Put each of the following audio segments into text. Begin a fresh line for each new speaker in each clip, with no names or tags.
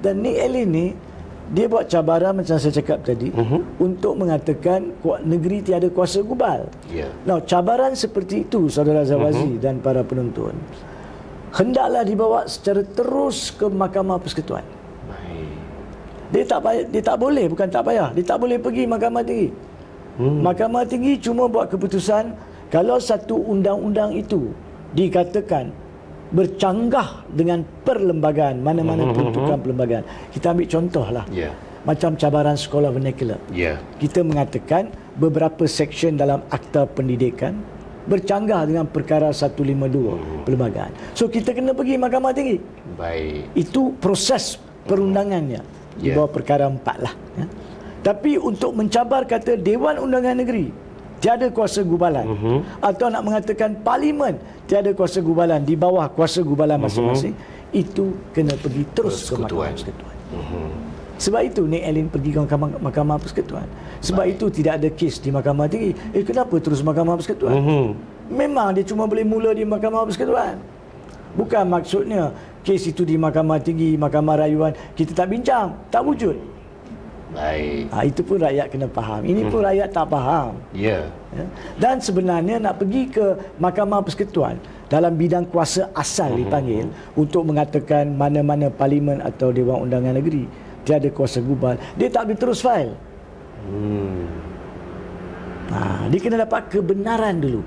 Dan Nick Allen ni dia buat cabaran macam saya cakap tadi untuk mengatakan negeri tiada kuasa gubal. Now, cabaran seperti itu saudara Zawazi dan para penonton hendaklah dibawa secara terus ke Mahkamah Persekutuan. Dia tak boleh, bukan tak payah, dia tak boleh pergi Mahkamah Tinggi. Mahkamah Tinggi cuma buat keputusan kalau satu undang-undang itu dikatakan bercanggah dengan perlembagaan, mana-mana peruntukan perlembagaan. Kita ambil contohlah. Macam cabaran sekolah vernacular. Kita mengatakan beberapa seksyen dalam Akta Pendidikan bercanggah dengan perkara 152 perlembagaan. So kita kena pergi Mahkamah Tinggi. Itu proses perundangannya di bawah perkara 4 lah. Tapi untuk mencabar kata Dewan Undangan Negeri tiada kuasa gubalan, atau nak mengatakan Parlimen tiada kuasa gubalan di bawah kuasa gubalan masing-masing, itu kena pergi terus ke Mahkamah Persekutuan. Sebab itu Nick Allen pergi ke Mahkamah Persekutuan. Sebab itu tidak ada kes di Mahkamah Tinggi. Kenapa terus Mahkamah Persekutuan? Memang dia cuma boleh mula di Mahkamah Persekutuan. Bukan maksudnya kes itu di Mahkamah Tinggi, Mahkamah Rayuan kita tak bincang, tak wujud. Itu pun rakyat kena faham. Ini pun rakyat tak faham. Dan sebenarnya nak pergi ke Mahkamah Persekutuan dalam bidang kuasa asal dipanggil untuk mengatakan mana-mana Parlimen atau Dewan Undangan Negeri tiada kuasa gubal, dia tak boleh terus file. Dia kena dapat kebenaran dulu.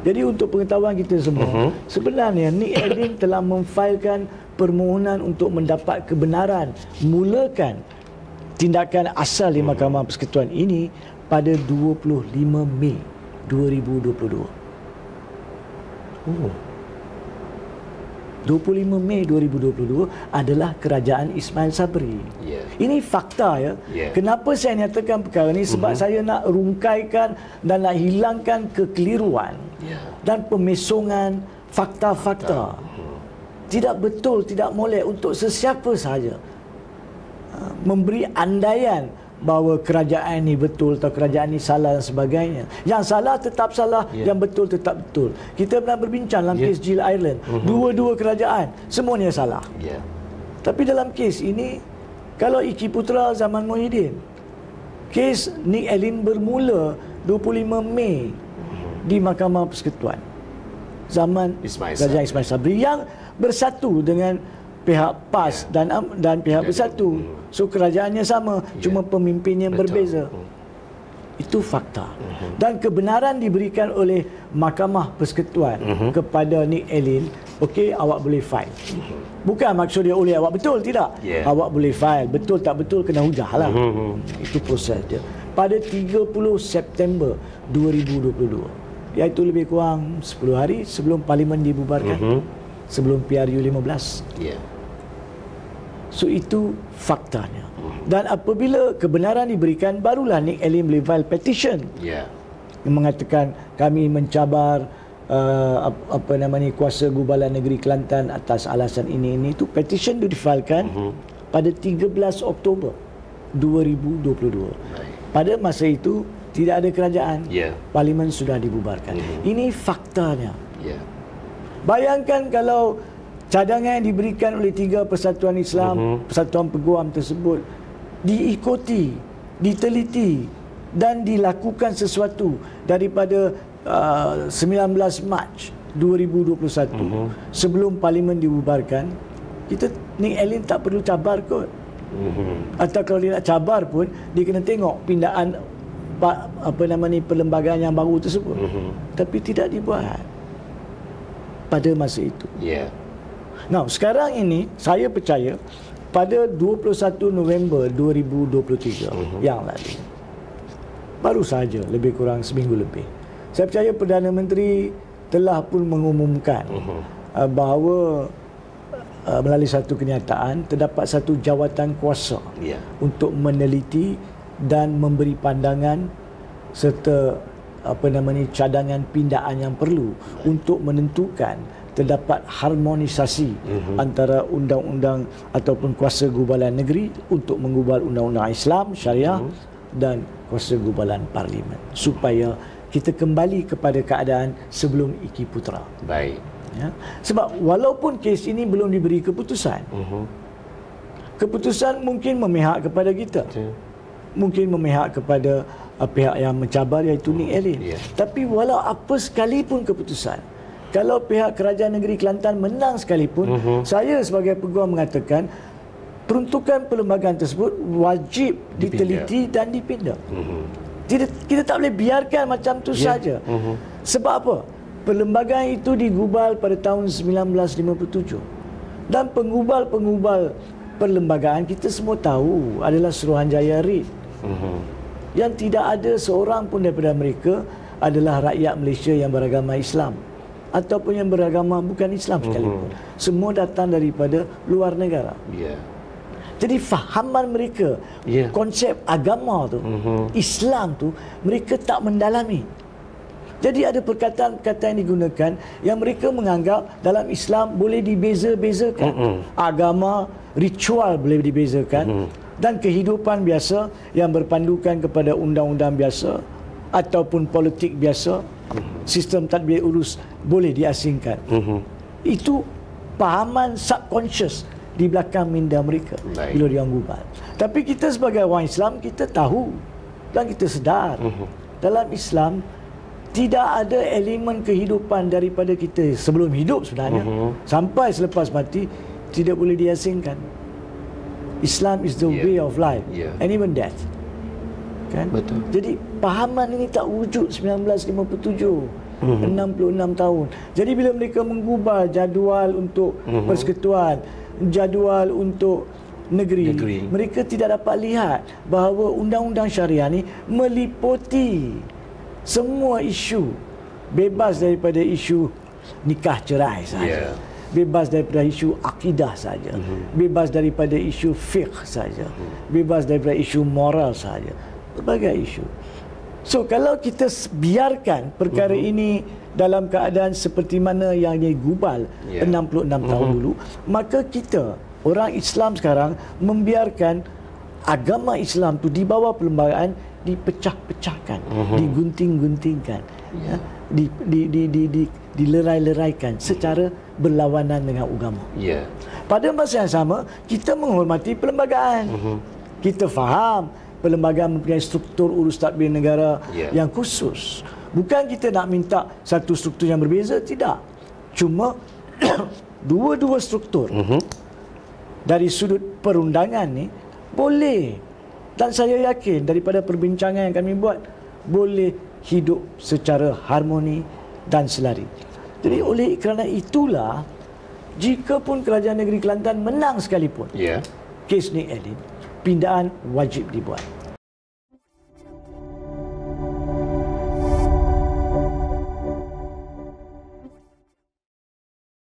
Jadi untuk pengetahuan kita semua, sebenarnya Nick Allen telah memfailkan permohonan untuk mendapat kebenaran mulakan tindakan asal di Mahkamah Persekutuan ini pada 25 Mei 2022. 25 Mei 2022 adalah kerajaan Ismail Sabri. Ini fakta ya. Kenapa saya nyatakan perkara ini? Sebab saya nak rungkaikan dan nak hilangkan kekeliruan dan pemesongan fakta-fakta. Tidak betul, tidak molek untuk sesiapa sahaja memberi andaian bahawa kerajaan ini betul atau kerajaan ini salah dan sebagainya. Yang salah tetap salah, yang betul tetap betul. Kita pernah berbincang dalam kes Jill Ireland, dua-dua kerajaan semuanya salah. Tapi dalam kes ini, kalau Iki Putra zaman Muhyiddin, kes Nick Allen bermula 25 Mei di Mahkamah Persekutuan zaman Kerajaan Ismail Sabri yang bersatu dengan pihak PAS dan pihak Bersatu. So kerajaannya sama, cuma pemimpinnya berbeza. Itu fakta. Dan kebenaran diberikan oleh Mahkamah Persekutuan kepada Nick Allen. Okey, awak boleh file. Bukan maksud dia oleh awak betul, tidak. Awak boleh file, betul tak betul kena hujah lah. Itu proses dia. Pada 30 September 2022, iaitu lebih kurang 10 hari sebelum Parlimen dibubarkan, sebelum PRU 15. So itu faktanya. Dan apabila kebenaran diberikan, barulah Nick Allen boleh file petition yang mengatakan kami mencabar kuasa gubalan negeri Kelantan atas alasan ini. Itu petition itu difilekan pada 13 Oktober 2022. Pada masa itu tidak ada kerajaan. Parlimen sudah dibubarkan. Ini faktanya. Bayangkan kalau cadangan yang diberikan oleh 3 persatuan Islam, persatuan peguam tersebut diikuti, diteliti dan dilakukan sesuatu daripada 19 Mac 2021 sebelum Parlimen dibubarkan, Nick Allen tak perlu cabar kot. Atau kalau dia nak cabar pun, dia kena tengok pindaan perlembagaan yang baru tersebut. Tapi tidak dibuat pada masa itu. Nah, sekarang ini saya percaya pada 21 November 2023 yang lalu, baru saja lebih kurang seminggu lebih, saya percaya Perdana Menteri telah pun mengumumkan bahawa melalui satu kenyataan terdapat satu jawatan kuasa untuk meneliti dan memberi pandangan serta cadangan pindaan yang perlu untuk menentukan terdapat harmonisasi antara undang-undang ataupun kuasa gubalan negeri untuk menggubal undang-undang Islam, syariah dan kuasa gubalan Parlimen supaya kita kembali kepada keadaan sebelum Iki Putra.
Baik.
Sebab walaupun kes ini belum diberi keputusan, keputusan mungkin memihak kepada kita. Mungkin memihak kepada pihak yang mencabar, iaitu Nick Allen. Tapi walau apa sekalipun keputusan, kalau pihak Kerajaan Negeri Kelantan menang sekalipun, saya sebagai peguam mengatakan peruntukan perlembagaan tersebut wajib diteliti dan dipindah. Kita tak boleh biarkan macam tu saja. Sebab apa? Perlembagaan itu digubal pada tahun 1957. Dan penggubal-penggubal perlembagaan kita semua tahu adalah Suruhanjaya Reid. Yang tidak ada seorang pun daripada mereka adalah rakyat Malaysia yang beragama Islam ataupun yang beragama bukan Islam sekalipun. Semua datang daripada luar negara. Jadi fahaman mereka, konsep agama tu, Islam tu, mereka tak mendalami. Jadi ada perkataan-perkataan yang digunakan yang mereka menganggap dalam Islam boleh dibeza-bezakan. Agama, ritual boleh dibezakan, dan kehidupan biasa yang berpandukan kepada undang-undang biasa ataupun politik biasa, sistem tadbir urus boleh diasingkan. Itu pahaman subconscious di belakang minda mereka bila dia gubal. Tapi kita sebagai orang Islam, kita tahu dan kita sedar dalam Islam tidak ada elemen kehidupan daripada kita sebelum hidup sebenarnya sampai selepas mati tidak boleh diasingkan. Islam is the way of life and even death. Kan?
Betul.
Jadi pahaman ini tak wujud 1957. 66 tahun. Jadi bila mereka menggubal jadual untuk persekutuan, jadual untuk negeri, mereka tidak dapat lihat bahawa undang-undang syariah ni meliputi semua isu, bebas daripada isu nikah cerai saja, bebas daripada isu akidah saja, bebas daripada isu fiqh saja, bebas daripada isu moral saja, berbagai isu. So kalau kita biarkan perkara ini dalam keadaan seperti mana yang digubal 66 tahun dulu, maka kita orang Islam sekarang membiarkan agama Islam tu di bawah perlembagaan dipecah-pecahkan, digunting-guntingkan, dilerai-leraikan secara berlawanan dengan agama. Pada masa yang sama, kita menghormati perlembagaan. Kita faham perlembagaan mempunyai struktur urus tadbir negara yang khusus. Bukan kita nak minta satu struktur yang berbeza, tidak. Cuma dua-dua struktur dari sudut perundangan ni boleh, dan saya yakin daripada perbincangan yang kami buat, boleh hidup secara harmoni dan selari. Jadi oleh kerana itulah, jika pun Kerajaan Negeri Kelantan menang sekalipun kes Nick Allen, pindahan wajib dibuat.